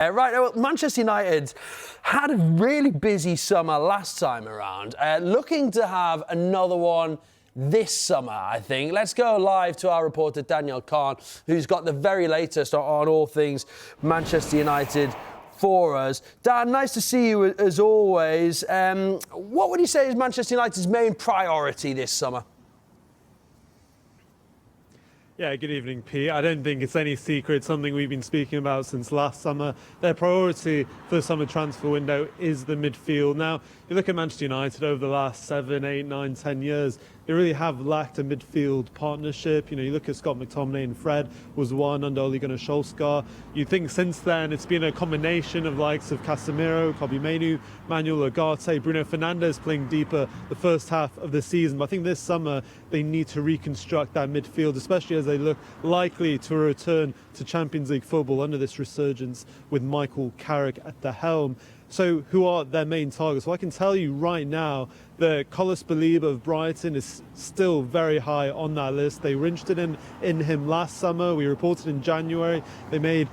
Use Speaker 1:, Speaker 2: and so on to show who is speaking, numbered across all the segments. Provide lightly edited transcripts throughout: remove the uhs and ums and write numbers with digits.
Speaker 1: Right, well, Manchester United had a really busy summer last time around, looking to have another one this summer, I think. Let's go live to our reporter Daniel Khan, who's got the very latest on all things Manchester United for us. Dan, nice to see you as always. What would you say is Manchester United's main priority this summer?
Speaker 2: Yeah, good evening, Pete. I don't think it's any secret, something we've been speaking about since last summer. Their priority for the summer transfer window is the midfield. Now, you look at Manchester United over the last 7, 8, 9, 10 years, they really have lacked a midfield partnership. You know, you look at Scott McTominay and Fred was one under Ole Gunnar Solskjaer. You think since then it's been a combination of likes of Casemiro, Kobbie Mainoo, Manuel Ugarte, Bruno Fernandes playing deeper the first half of the season. But I think this summer they need to reconstruct that midfield, especially as they look likely to return to Champions League football under this resurgence with Michael Carrick at the helm. So who are their main targets? Well, I can tell you right now that Carlos Baleba of Brighton is still very high on that list. They were interested in him last summer. We reported in January. They made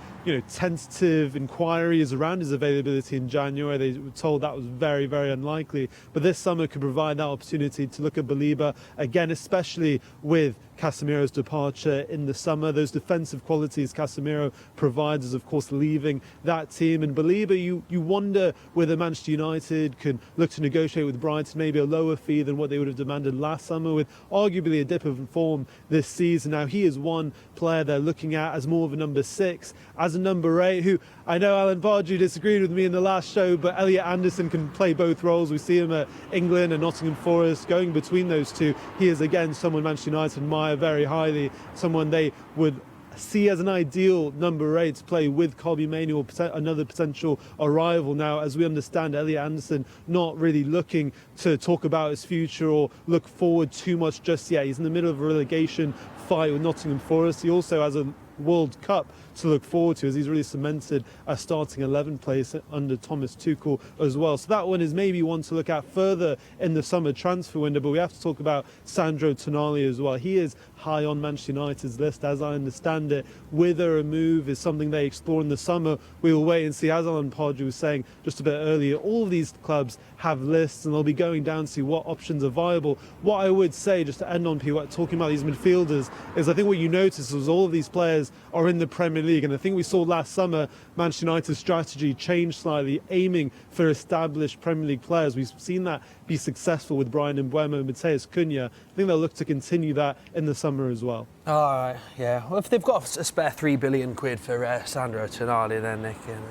Speaker 2: tentative inquiries around his availability in January. They were told that was very, very unlikely. But this summer could provide that opportunity to look at Baleba again, especially with Casemiro's departure in the summer. Those defensive qualities Casemiro provides is, of course, leaving that team. And Baleba, you wonder whether Manchester United can look to negotiate with Brighton maybe a lower fee than what they would have demanded last summer, with arguably a dip of form this season. Now, he is one player they're looking at as more of a number 6, as a number 8, who I know Alan Pardew disagreed with me in the last show, but Elliot Anderson can play both roles. We see him at England and Nottingham Forest. Going between those two, he is again someone Manchester United admire very highly, someone they would see as an ideal number 8 to play with Kobbie Mainoo, or another potential arrival. Now, as we understand, Elliot Anderson not really looking to talk about his future or look forward too much just yet. He's in the middle of a relegation fight with Nottingham Forest. He also has a World Cup to look forward to, as he's really cemented a starting 11 place under Thomas Tuchel as well. So that one is maybe one to look at further in the summer transfer window. But we have to talk about Sandro Tonali as well. He is high on Manchester United's list, as I understand it. Whether a move is something they explore in the summer, we will wait and see. As Alan Pardew was saying just a bit earlier, all of these clubs have lists and they'll be going down to see what options are viable. What I would say, just to end on talking about these midfielders, is I think what you notice is all of these players are in the Premier League, and I think we saw last summer Manchester United's strategy change slightly, aiming for established Premier League players. We've seen that be successful with Bryan Mbeumo and Matheus Cunha. I think they'll look to continue that in the summer as well.
Speaker 1: All right, yeah. Well, if they've got a spare £3 billion for Sandro Tonali, then they can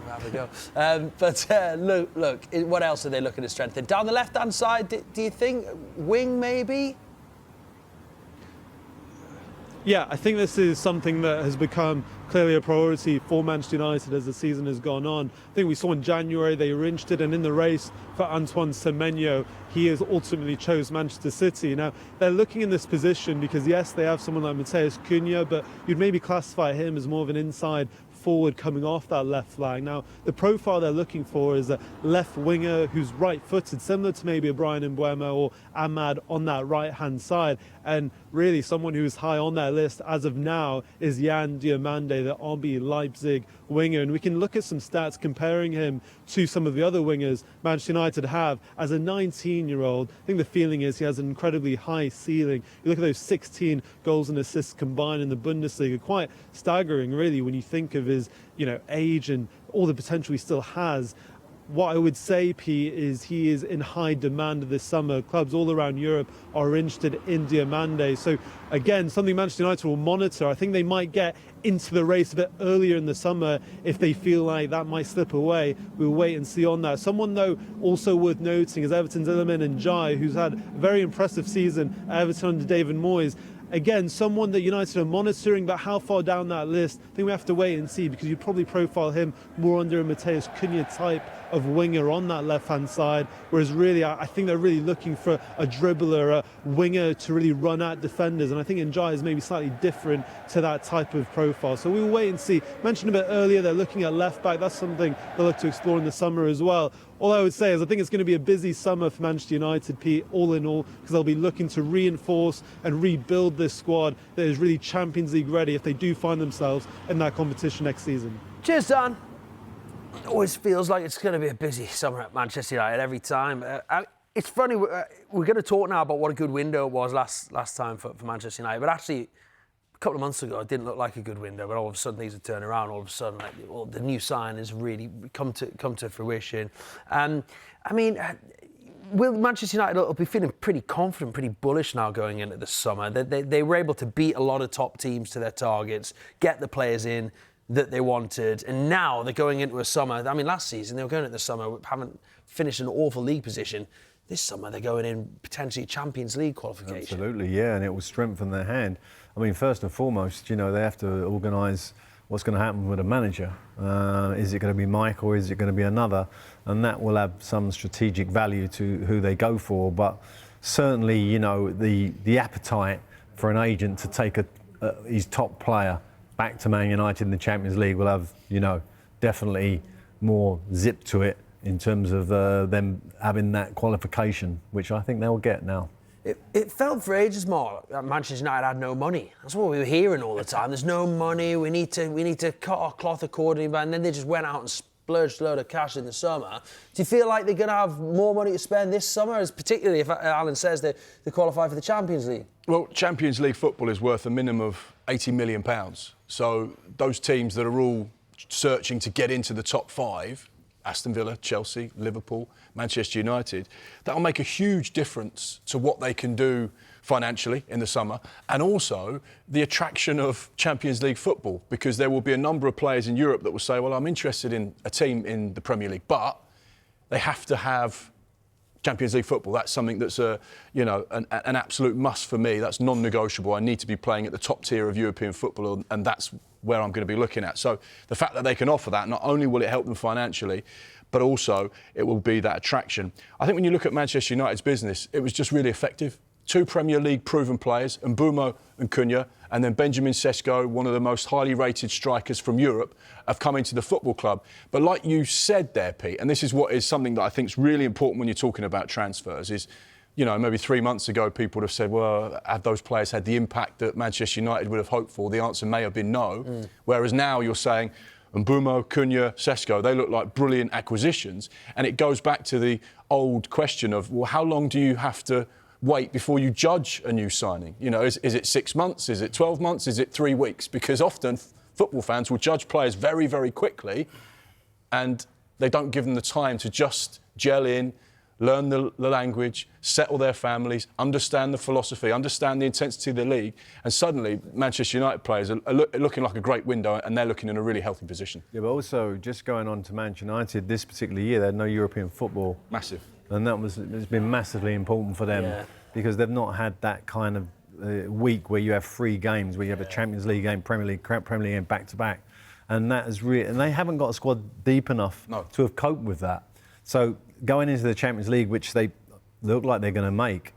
Speaker 1: have a go. But look, what else are they looking to strengthen? Down the left-hand side, do you think wing maybe?
Speaker 2: Yeah, I think this is something that has become clearly a priority for Manchester United as the season has gone on. I think we saw in January they were interested, and in the race for Antoine Semenyo, he has ultimately chose Manchester City. Now, they're looking in this position because, yes, they have someone like Matheus Cunha, but you'd maybe classify him as more of an inside forward coming off that left flank. Now, the profile they're looking for is a left winger who's right-footed, similar to maybe a Bryan Mbeumo or Ahmad on that right-hand side. And really, someone who's high on that list as of now is Yan Diomande, the RB Leipzig winger. And we can look at some stats comparing him to some of the other wingers Manchester United have. As a 19-year-old, I think the feeling is he has an incredibly high ceiling. You look at those 16 goals and assists combined in the Bundesliga, quite staggering, really, when you think of his age and all the potential he still has. What I would say, Pete, is he is in high demand this summer. Clubs all around Europe are interested in Diomande. So, again, something Manchester United will monitor. I think they might get into the race a bit earlier in the summer if they feel like that might slip away. We'll wait and see on that. Someone, though, also worth noting is Everton's Iliman Ndiaye, who's had a very impressive season at Everton under David Moyes. Again, someone that United are monitoring, but how far down that list, I think we have to wait and see, because you'd probably profile him more under a Matheus Cunha type of winger on that left-hand side, whereas really I think they're really looking for a dribbler, a winger to really run at defenders, and I think Ndiaye is maybe slightly different to that type of profile. So we will wait and see. Mentioned a bit earlier, they're looking at left-back. That's something they'll look to explore in the summer as well. All I would say is I think it's going to be a busy summer for Manchester United, Pete, all in all, because they'll be looking to reinforce and rebuild this squad that is really Champions League ready if they do find themselves in that competition next season.
Speaker 1: Cheers, Dan. It always feels like it's going to be a busy summer at Manchester United every time. It's funny, we're going to talk now about what a good window it was last time for Manchester United, but actually a couple of months ago it didn't look like a good window, but all of a sudden things have turned around. All of a sudden, the new sign has really come to fruition. Will Manchester United will be feeling pretty confident, pretty bullish now going into the summer. They were able to beat a lot of top teams to their targets, get the players in that they wanted, and now they're going into a summer. Last season they were going into the summer having finished an awful league position. This summer they're going in potentially Champions League qualification.
Speaker 3: Absolutely, yeah, and it will strengthen their hand. First and foremost, they have to organise what's going to happen with a manager. Is it going to be Mike or is it going to be another? And that will have some strategic value to who they go for. But certainly, the appetite for an agent to take his top player back to Man United in the Champions League will have, definitely more zip to it in terms of them having that qualification, which I think they'll get now.
Speaker 1: It felt for ages more that Manchester United had no money. That's what we were hearing all the time. There's no money. We need to cut our cloth accordingly. And then they just went out and splurged a load of cash in the summer. Do you feel like they're going to have more money to spend this summer, as particularly if Alan says they qualify for the Champions League?
Speaker 4: Well, Champions League football is worth a minimum of £80 million. So those teams that are all searching to get into the top five, Aston Villa, Chelsea, Liverpool, Manchester United, that'll make a huge difference to what they can do financially in the summer, and also the attraction of Champions League football, because there will be a number of players in Europe that will say, well, I'm interested in a team in the Premier League, but they have to have Champions League football. That's something that's an absolute must for me. That's non-negotiable. I need to be playing at the top tier of European football, and that's where I'm going to be looking at. So the fact that they can offer that, not only will it help them financially, but also it will be that attraction. I think when you look at Manchester United's business, it was just really effective. 2 Premier League proven players, Mbeumo and Cunha, and then Benjamin Sesko, one of the most highly rated strikers from Europe, have come into the football club. But like you said there, Pete, and this is what is something that I think is really important when you're talking about transfers, is, maybe 3 months ago people would have said, well, have those players had the impact that Manchester United would have hoped for? The answer may have been no. Whereas now you're saying, Mbeumo, Cunha, Sesko, they look like brilliant acquisitions. And it goes back to the old question of, well, how long do you have to wait before you judge a new signing? Is it 6 months? Is it 12 months? Is it 3 weeks? Because often football fans will judge players very, very quickly, and they don't give them the time to just gel in, learn the language, settle their families, understand the philosophy, understand the intensity of the league, and suddenly Manchester United players are looking like a great window, and they're looking in a really healthy position.
Speaker 3: Yeah, but also, just going on to Manchester United, this particular year, they had no European football.
Speaker 4: Massive.
Speaker 3: And it's been massively important for them, because they've not had that kind of week where you have 3 games, where you have a Champions League game, Premier League game back-to-back. And that is and they haven't got a squad deep enough to have coped with that. So going into the Champions League, which they look like they're going to make,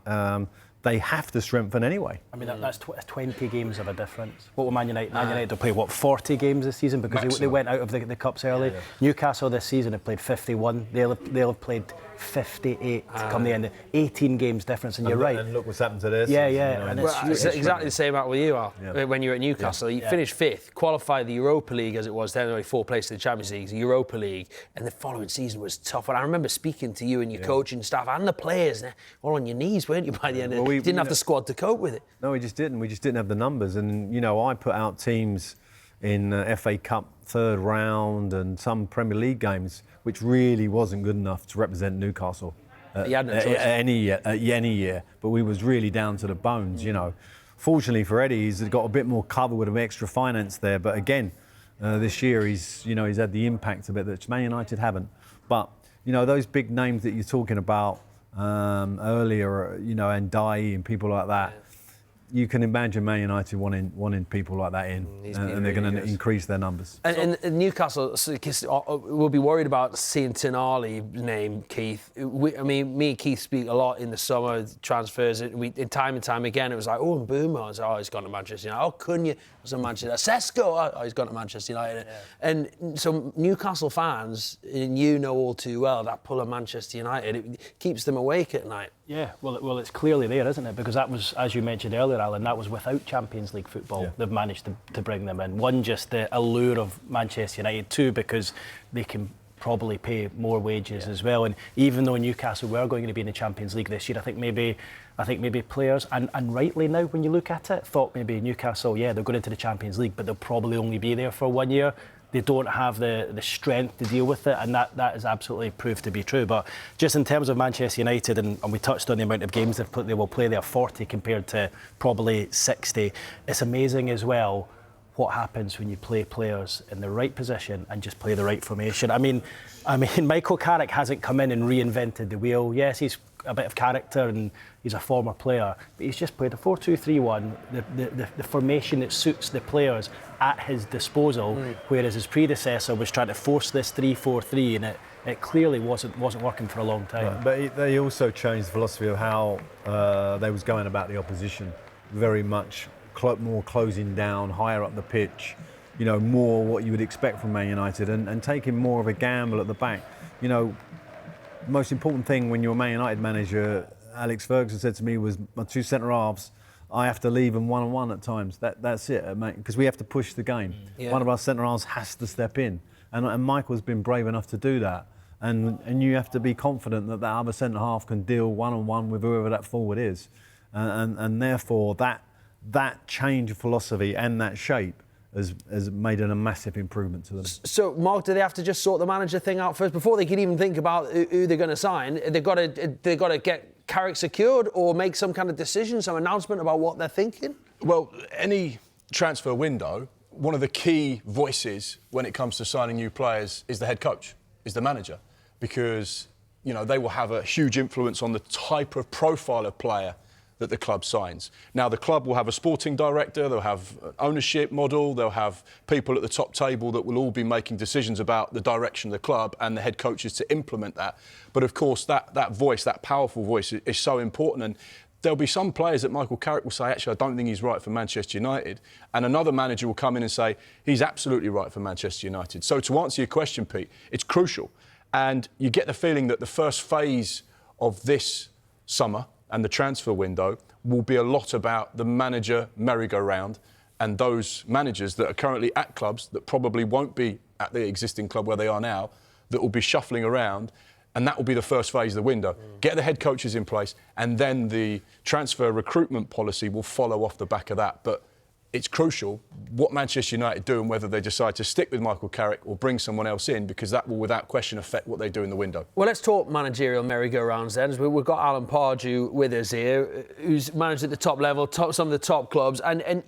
Speaker 3: they have to strengthen anyway.
Speaker 5: That's 20 games of a difference. What will Man United? Man United will play, 40 games this season, because they went out of the Cups early. Yeah. Newcastle this season have played 51. They'll have played 58 to come the end. 18 games difference, and you're right.
Speaker 3: And look what's happened to this.
Speaker 5: Yeah.
Speaker 1: And it's exactly the same out with you, Al. Yeah. When you were at Newcastle, you finished 5th, qualified the Europa League as it was then, only 4 places to the Champions League, the Europa League, and the following season was tough. And I remember speaking to you and your coaching staff and the players, all on your knees, weren't you, by the end of it? You didn't have the squad to cope with it.
Speaker 3: No, we just didn't. We just didn't have the numbers. And, I put out teams in FA Cup 3rd round and some Premier League games, which really wasn't good enough to represent Newcastle any year. But we was really down to the bones, Fortunately for Eddie, he's got a bit more cover with an extra finance there. But again, this year he's had the impact of it that Man United haven't. But, those big names that you're talking about earlier, and Ndiaye and people like that, you can imagine Man United wanting people like that in, and they're going to increase their numbers.
Speaker 1: And Newcastle will be worried about seeing Tonali's name, Keith. Me and Keith speak a lot in the summer transfers. Time and time again, it was like, Mbeumo, he's gone to Manchester United. Cunha was to Manchester. Sesko, he's gone to Manchester United. Yeah. And so Newcastle fans, and all too well, that pull of Manchester United, it keeps them awake at night.
Speaker 5: Yeah, well, it's clearly there, isn't it? Because that was, as you mentioned earlier, Alan, that was without Champions League football. Yeah. They've managed to bring them in. 1, just the allure of Manchester United. 2, because they can probably pay more wages as well. And even though Newcastle were going to be in the Champions League this year, I think maybe players, and rightly now when you look at it, thought maybe Newcastle, they're going into the Champions League, but they'll probably only be there for 1 year. They don't have the strength to deal with it, and that is absolutely proved to be true. But just in terms of Manchester United, and we touched on the amount of games they will play there, 40 compared to probably 60. It's amazing as well what happens when you play players in the right position and just play the right formation. I mean, Michael Carrick hasn't come in and reinvented the wheel. Yes, he's a bit of character and he's a former player, but he's just played a 4-2-3-1, the formation that suits the players at his disposal, whereas his predecessor was trying to force this 3-4-3, and it clearly wasn't working for a long time.
Speaker 3: Right. But they also changed the philosophy of how they was going about the opposition, very much more closing down, higher up the pitch, more what you would expect from Man United, and taking more of a gamble at the back. Most important thing when you're a Man United manager, Alex Ferguson said to me, was my two centre-halves, I have to leave them one-on-one at times. That's it, because we have to push the game. Yeah. One of our centre-halves has to step in. And Michael's been brave enough to do that. And you have to be confident that other centre-half can deal one-on-one with whoever that forward is. And therefore, that change of philosophy and that shape has made a massive improvement to them.
Speaker 1: So, Mark, do they have to just sort the manager thing out first before they can even think about who they're going to sign? They've got to get Carrick secured or make some kind of decision, some announcement about what they're thinking?
Speaker 4: Well, any transfer window, one of the key voices when it comes to signing new players is the head coach, is the manager, because they will have a huge influence on the type of profile of player that the club signs. Now, the club will have a sporting director, they'll have an ownership model, they'll have people at the top table that will all be making decisions about the direction of the club, and the head coaches to implement that. But of course, that voice, that powerful voice, is so important. And there'll be some players that Michael Carrick will say, actually, I don't think he's right for Manchester United. And another manager will come in and say, he's absolutely right for Manchester United. So to answer your question, Pete, it's crucial. And you get the feeling that the first phase of this summer and the transfer window will be a lot about the manager merry-go-round and those managers that are currently at clubs that probably won't be at the existing club where they are now, that will be shuffling around, and that will be the first phase of the window. Get the head coaches in place, and then the transfer recruitment policy will follow off the back of that. But it's crucial what Manchester United do and whether they decide to stick with Michael Carrick or bring someone else in, because that will, without question, affect what they do in the window.
Speaker 1: Well, let's talk managerial merry-go-rounds then. We've got Alan Pardew with us here, who's managed at the top level, some of the top clubs. And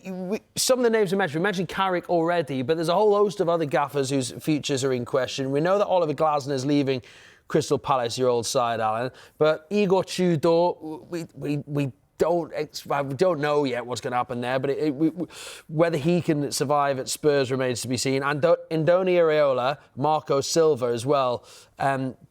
Speaker 1: some of the names we mentioned Carrick already, but there's a whole host of other gaffers whose futures are in question. We know that Oliver Glasner's leaving Crystal Palace, your old side, Alan. But Igor Tudor, we don't know yet what's going to happen there, but whether he can survive at Spurs remains to be seen. And Andoni Iraola, Marco Silva as well,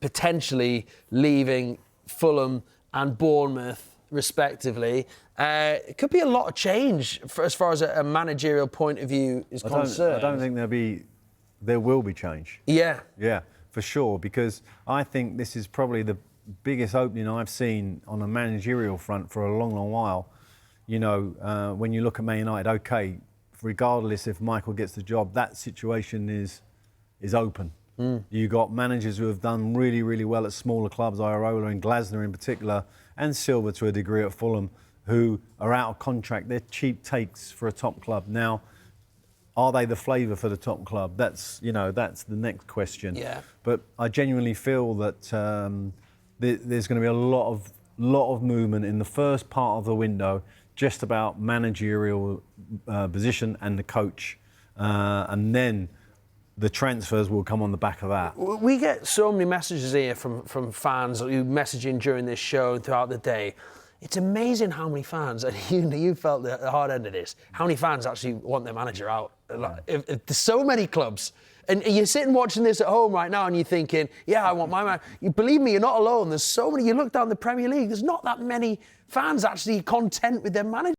Speaker 1: potentially leaving Fulham and Bournemouth, respectively. It could be a lot of change as far as a managerial point of view is concerned.
Speaker 3: I don't think there will be change.
Speaker 1: Yeah.
Speaker 3: Yeah, for sure, because I think this is probably the biggest opening I've seen on a managerial front for a long, long while. When you look at Man United, okay, regardless if Michael gets the job, that situation is open. You got managers who have done really, really well at smaller clubs, Iraola and Glasner in particular, and Silva to a degree at Fulham, who are out of contract. They're cheap takes for a top club. Now, are they the flavour for the top club? That's the next question.
Speaker 1: Yeah.
Speaker 3: But I genuinely feel that there's going to be a lot of movement in the first part of the window, just about managerial position and the coach, and then the transfers will come on the back of that.
Speaker 1: We get so many messages here from fans who messaging during this show and throughout the day. It's amazing how many fans, and you felt the hard end of this, how many fans actually want their manager out. If there's so many clubs. And you're sitting watching this at home right now and you're thinking, yeah, I want my man. You believe me, you're not alone. There's so many. You look down the Premier League, there's not that many fans actually content with their manager.